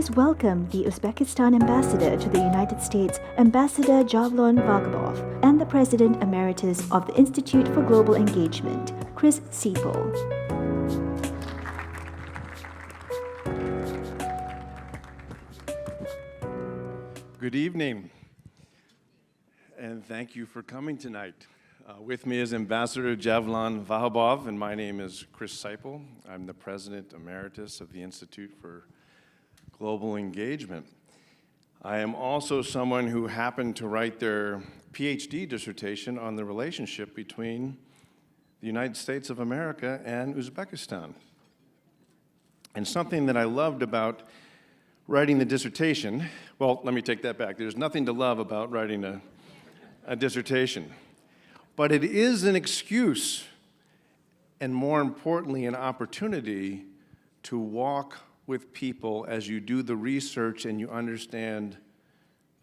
Please welcome the Uzbekistan Ambassador to the United States, Ambassador Javlon Vakhabov, and the President Emeritus of the Institute for Global Engagement, Chris Seiple. Good evening, and thank you for coming tonight. With me is Ambassador Javlon Vakhabov, and my name is Chris Seiple. I'm the President Emeritus of the Institute for Global Engagement. I am also someone who happened to write their PhD dissertation on the relationship between the United States of America and Uzbekistan. And something that I loved about writing the dissertation, well, let me take that back. There's nothing to love about writing a dissertation. But it is an excuse, and more importantly, an opportunity to walk with people as you do the research and you understand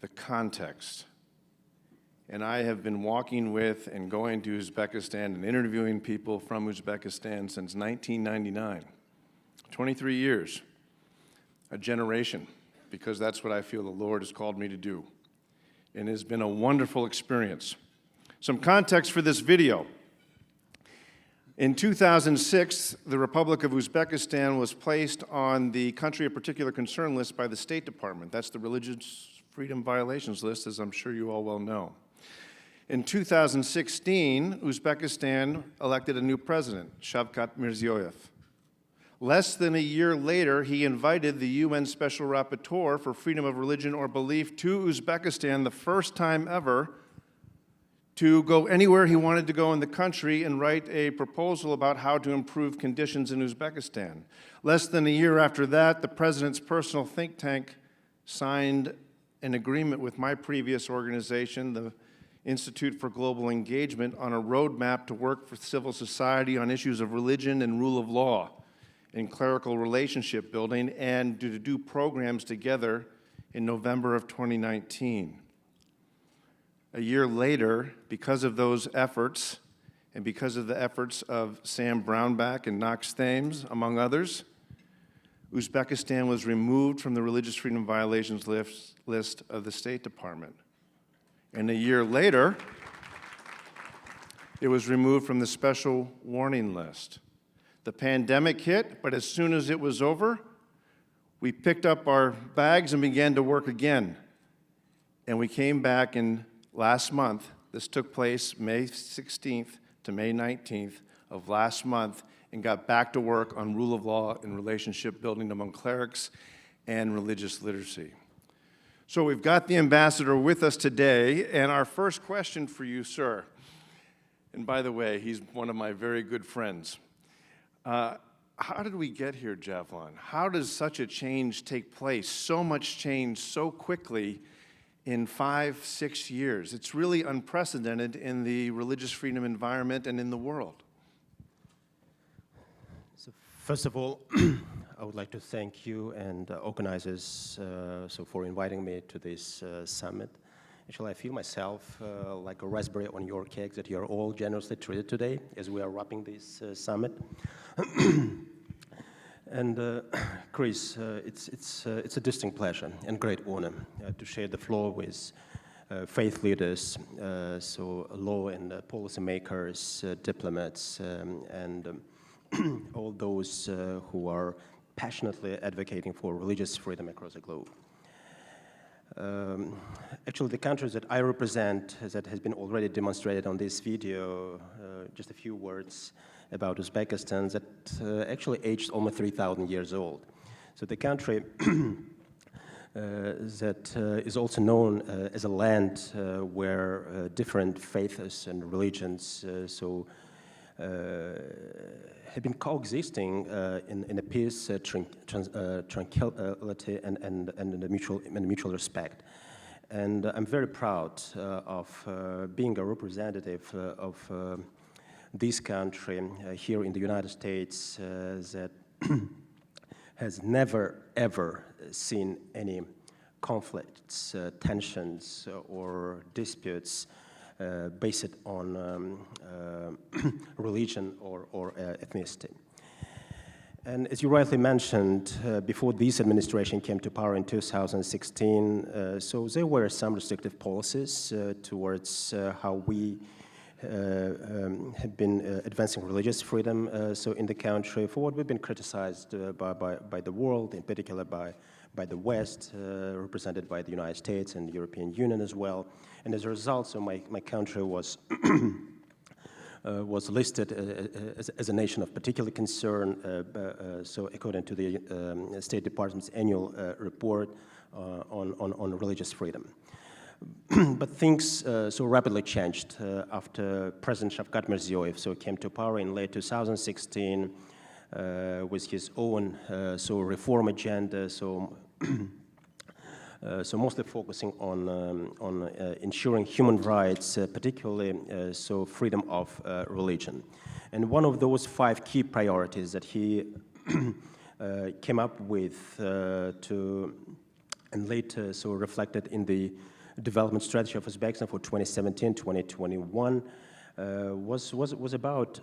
the context. And I have been walking with and going to Uzbekistan and interviewing people from Uzbekistan since 1999, 23 years. A generation, because that's what I feel the Lord has called me to do. And it has been a wonderful experience. Some context for this video. In 2006, the Republic of Uzbekistan was placed on the Country of Particular Concern list by the State Department. That's the Religious Freedom Violations list, as I'm sure you all well know. In 2016, Uzbekistan elected a new president, Shavkat Mirziyoyev. Less than a year later, he invited the UN Special Rapporteur for Freedom of Religion or Belief to Uzbekistan, the first time ever, to go anywhere he wanted to go in the country and write a proposal about how to improve conditions in Uzbekistan. Less than a year after that, the president's personal think tank signed an agreement with my previous organization, the Institute for Global Engagement, on a roadmap to work for civil society on issues of religion and rule of law in clerical relationship building, and to do programs together in November of 2019. A year later, because of those efforts, and because of the efforts of Sam Brownback and Knox Thames, among others, Uzbekistan was removed from the Religious Freedom Violations list of the State Department. And a year later, it was removed from the Special Warning List. The pandemic hit, but as soon as it was over, we picked up our bags and began to work again. And we came back in last month. This took place May 16th to May 19th of last month, and got back to work on rule of law and relationship building among clerics and religious literacy. So we've got the ambassador with us today, and our first question for you, sir, and by the way, he's one of my very good friends. How did we get here, Javlon? How does such a change take place? So much change so quickly in 5-6 years. It's really unprecedented in the religious freedom environment and in the world. So first of all, I would like to thank you and organizers for inviting me to this summit. Actually, I feel myself like a raspberry on your cake that you're all generously treated today as we are wrapping this summit. And Chris, it's a distinct pleasure and great honor to share the floor with faith leaders, so law and policy makers, diplomats, and all those who are passionately advocating for religious freedom across the globe. Actually, the countries that I represent, that has been already demonstrated on this video, just a few words about Uzbekistan, that actually aged almost 3,000 years old. So the country that is also known as a land where different faiths and religions have been coexisting in a peace, tranquility, and a mutual respect. And I'm very proud of being a representative of this country here in the United States that has never, ever seen any conflicts, tensions, or disputes based on religion or ethnicity. And as you rightly mentioned, before this administration came to power in 2016, so there were some restrictive policies towards how we have been advancing religious freedom so in the country, for what we've been criticized by the world, in particular by the West, represented by the United States and the European Union as well. And as a result, so my country was was listed as a nation of particular concern, so according to the State Department's annual report on religious freedom. But things so rapidly changed after President Shavkat Mirziyoyev so came to power in late 2016 with his own so reform agenda, so so mostly focusing on ensuring human rights, particularly so freedom of religion. And one of those 5 key priorities that he came up with and later so reflected in the development strategy of Uzbekistan for 2017-2021 was about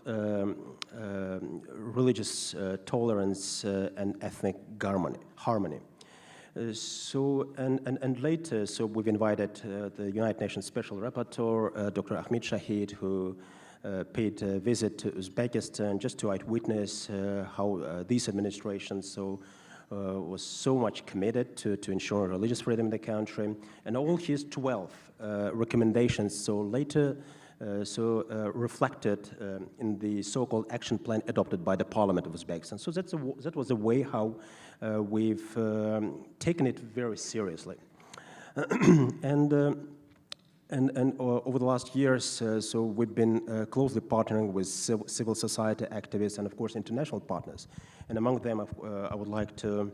religious tolerance and ethnic harmony. And later, so we've invited the United Nations Special Rapporteur, Dr. Ahmed Shahid, who paid a visit to Uzbekistan just to witness how this administration was so much committed to ensure religious freedom in the country, and all his 12 recommendations so later reflected in the so-called action plan adopted by the Parliament of Uzbekistan. So that was a way how we've taken it very seriously. And over the last years, so we've been closely partnering with civil society activists and, of course, international partners. And among them, I would like to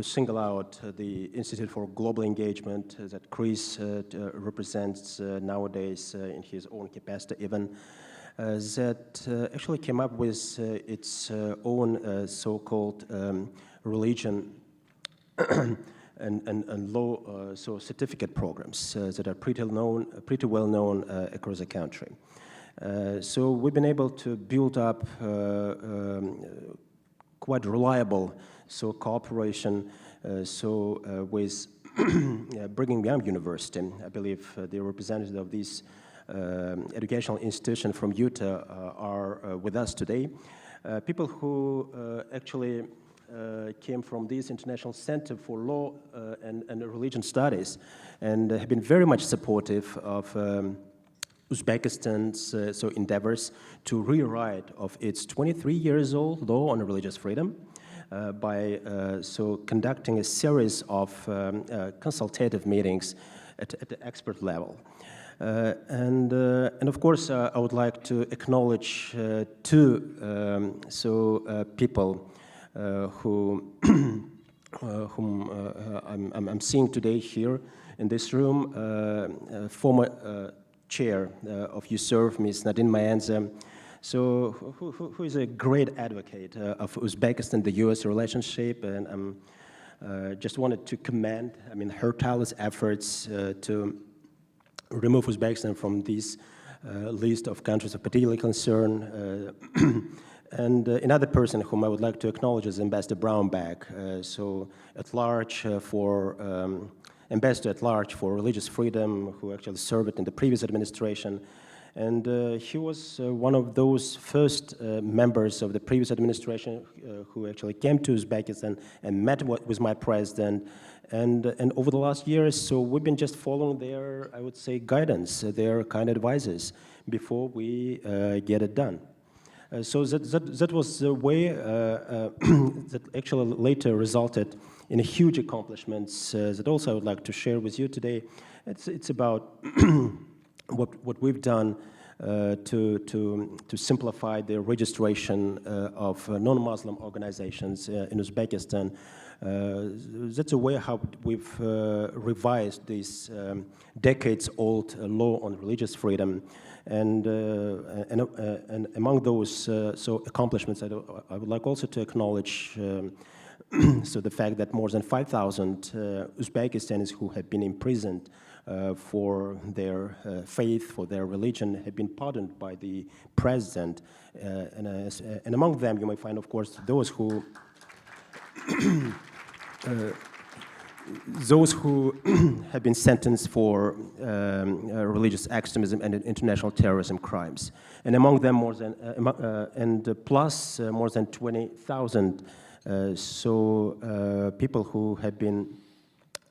single out the Institute for Global Engagement that Chris represents nowadays in his own capacity even, that actually came up with its own so-called religion and law so certificate programs that are pretty well known across the country. So we've been able to build up quite reliable so cooperation with Brigham Young University. I believe the representative of this educational institution from Utah are with us today. People who actually came from this International Center for Law and Religion Studies and have been very much supportive of Uzbekistan's endeavors to rewrite of its 23 years old law on religious freedom by conducting a series of consultative meetings at the expert level. And of course, I would like to acknowledge 2 people whom I'm seeing today here in this room, former chair of USERV, Ms. Nadine Mayenza, who is a great advocate of Uzbekistan, the U.S. relationship, and just wanted to commend, her tireless efforts to remove Uzbekistan from this list of countries of particular concern. And another person whom I would like to acknowledge is Ambassador Brownback, Ambassador at Large for Religious Freedom, who actually served in the previous administration. And he was one of those first members of the previous administration who actually came to Uzbekistan and met with my president. And over the last years, so we've been just following their, I would say, guidance, their kind advices before we get it done. So that was the way that actually later resulted in huge accomplishments that also I would like to share with you today. It's about what we've done to simplify the registration of non-Muslim organizations in Uzbekistan. That's a way how we've revised this decades-old law on religious freedom. And among those accomplishments, I would like also to acknowledge the fact that more than 5,000 Uzbekistanis who have been imprisoned for their faith, for their religion, have been pardoned by the president. And among them, you may find, of course, those who have been sentenced for religious extremism and international terrorism crimes, and among them more than more than 20,000 people who have been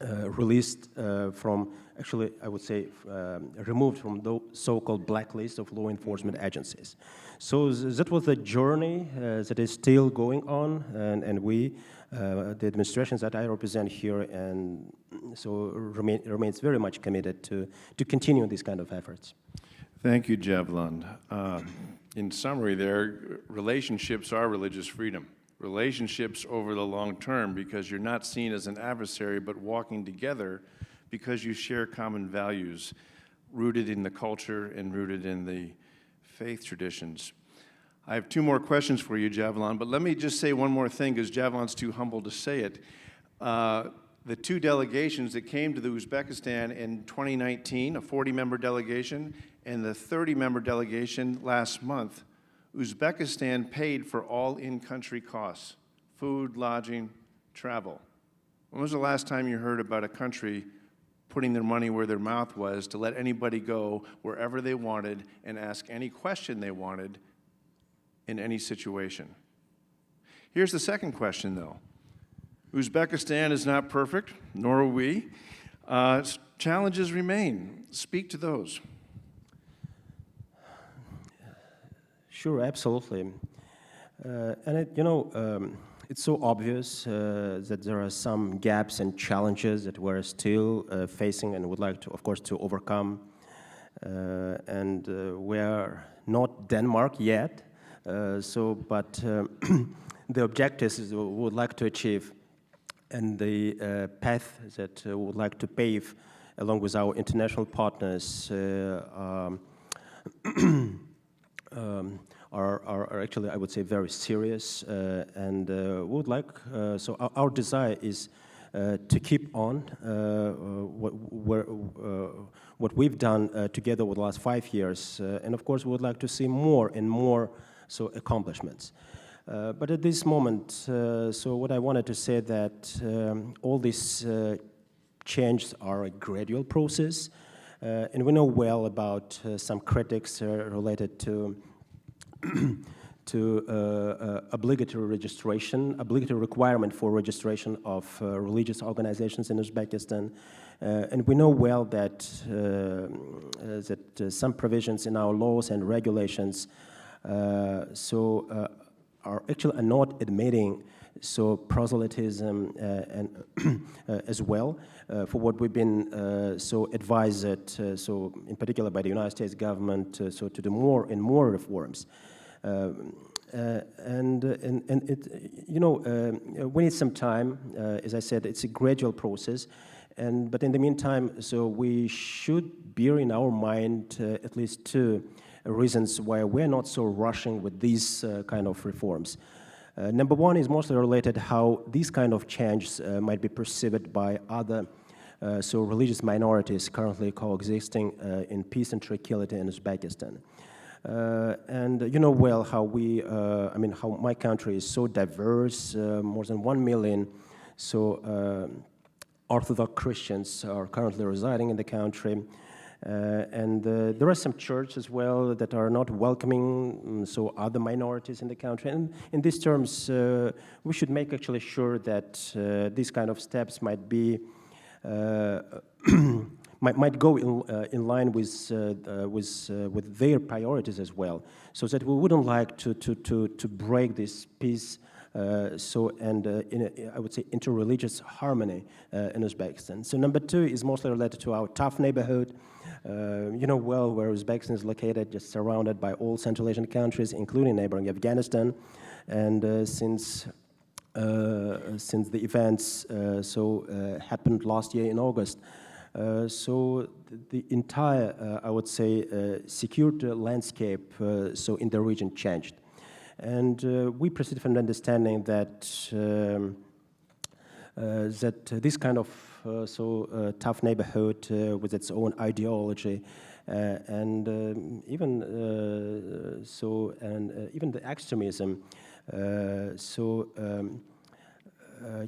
released from, actually, I would say, removed from the so-called blacklist of law enforcement agencies. So that was the journey that is still going on, and we, the administrations that I represent here, and so remains very much committed to continue these kind of efforts. Thank you, Javlon. In summary there, relationships are religious freedom. Relationships over the long term, because you're not seen as an adversary, but walking together because you share common values rooted in the culture and rooted in the faith traditions. I have two more questions for you, Javlon, but let me just say one more thing, because Javlon's too humble to say it. The two delegations that came to the Uzbekistan in 2019, a 40-member delegation, and the 30-member delegation last month, Uzbekistan paid for all in-country costs, food, lodging, travel. When was the last time you heard about a country putting their money where their mouth was to let anybody go wherever they wanted and ask any question they wanted in any situation? Here's the second question, though. Uzbekistan is not perfect, nor are we. Challenges remain. Speak to those. Sure, absolutely. It's so obvious that there are some gaps and challenges that we're still facing and would like to, of course, to overcome. We are not Denmark yet, but the objectives we would like to achieve and the path that we would like to pave along with our international partners are actually, I would say, very serious, and would like, so our desire is to keep on what we've done together over the last 5 years, and of course we would like to see more and more accomplishments. But at this moment, so what I wanted to say that all these changes are a gradual process, and we know well about some critics related to obligatory requirement for registration of religious organizations in Uzbekistan. And we know well that, some provisions in our laws and regulations are actually not admitting proselytism and as well for what we've been advised in particular by the United States government to do more and more reforms. We need some time. As I said, it's a gradual process, but in the meantime, we should bear in our mind at least two reasons why we're not so rushing with these kind of reforms. Number one is mostly related how these kind of changes might be perceived by other religious minorities currently coexisting in peace and tranquility in Uzbekistan. And you know well how how my country is so diverse. More than 1 million Orthodox Christians are currently residing in the country. And there are some churches as well that are not welcoming other minorities in the country. And in these terms, we should make actually sure that these kind of steps might be might go in line with their priorities as well, so that we wouldn't like to break this peace. I would say interreligious harmony in Uzbekistan. So number two is mostly related to our tough neighborhood. You know well where Uzbekistan is located, just surrounded by all Central Asian countries, including neighboring Afghanistan. And since the events happened last year in August, the entire, I would say, security landscape in the region changed. And we proceeded from the understanding that this kind of tough neighborhood with its own ideology, and even the extremism,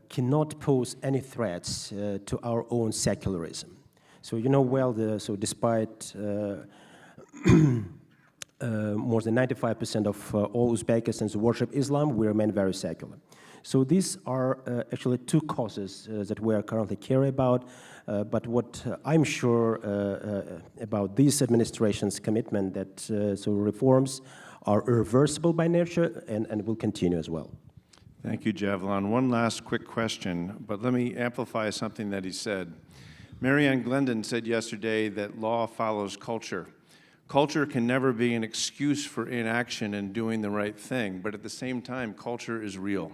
cannot pose any threats to our own secularism. So you know well, despite more than 95% of all Uzbekistans worship Islam, we remain very secular. So these are actually two causes that we are currently caring about. But what I'm sure about this administration's commitment that reforms are irreversible by nature and will continue as well. Thank you, Javlon. One last quick question, but let me amplify something that he said. Marianne Glendon said yesterday that law follows culture. Culture can never be an excuse for inaction and doing the right thing, but at the same time, culture is real.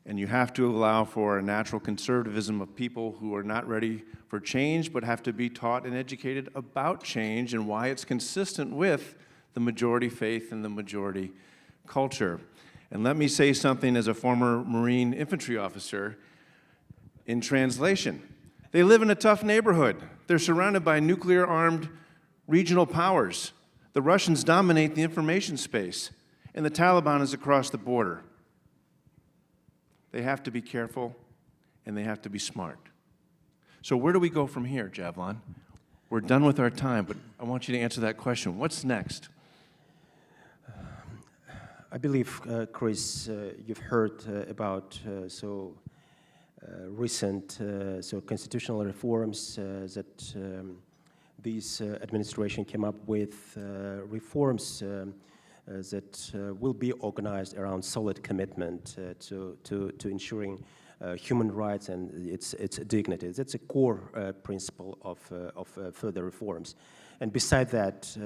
And you have to allow for a natural conservatism of people who are not ready for change, but have to be taught and educated about change and why it's consistent with the majority faith and the majority culture. And let me say something as a former Marine infantry officer in translation. They live in a tough neighborhood. They're surrounded by nuclear-armed regional powers. The Russians dominate the information space, and the Taliban is across the border. They have to be careful, and they have to be smart. So where do we go from here, Javlon? We're done with our time, but I want you to answer that question. What's next? I believe, Chris, you've heard about recent constitutional reforms that this administration came up with, reforms that will be organized around solid commitment to ensuring human rights and its dignity. That's a core principle of further reforms. And beside that,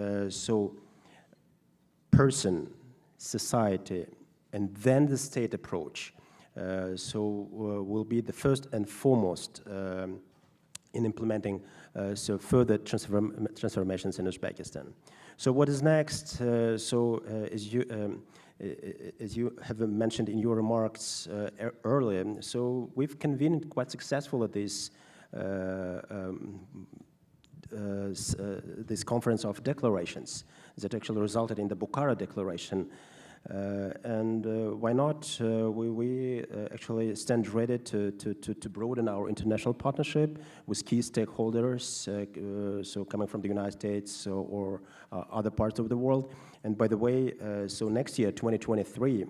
person, society, and then the state approach will be the first and foremost in implementing further transformations in Uzbekistan. So what is next? As you have mentioned in your remarks earlier, so we've convened quite successfully this conference of declarations that actually resulted in the Bukhara Declaration. Why not? We actually stand ready to broaden our international partnership with key stakeholders, coming from the United States or other parts of the world. And by the way, next year, 2023,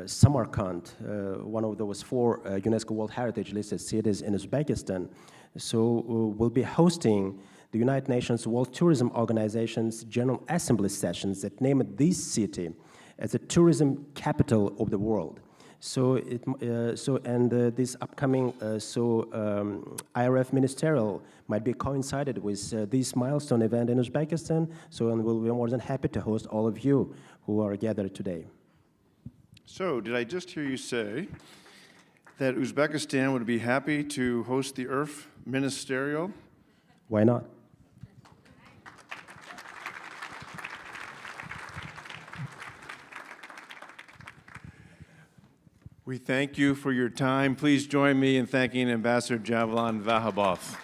Samarkand, one of those 4 UNESCO World Heritage listed cities in Uzbekistan, will be hosting the United Nations World Tourism Organization's General Assembly sessions that named this city as a tourism capital of the world. This upcoming IRF ministerial might be coincided with this milestone event in Uzbekistan. And we'll be more than happy to host all of you who are gathered today. So, did I just hear you say that Uzbekistan would be happy to host the IRF ministerial? Why not? We thank you for your time. Please join me in thanking Ambassador Javlon Vakhabov.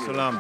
Salam.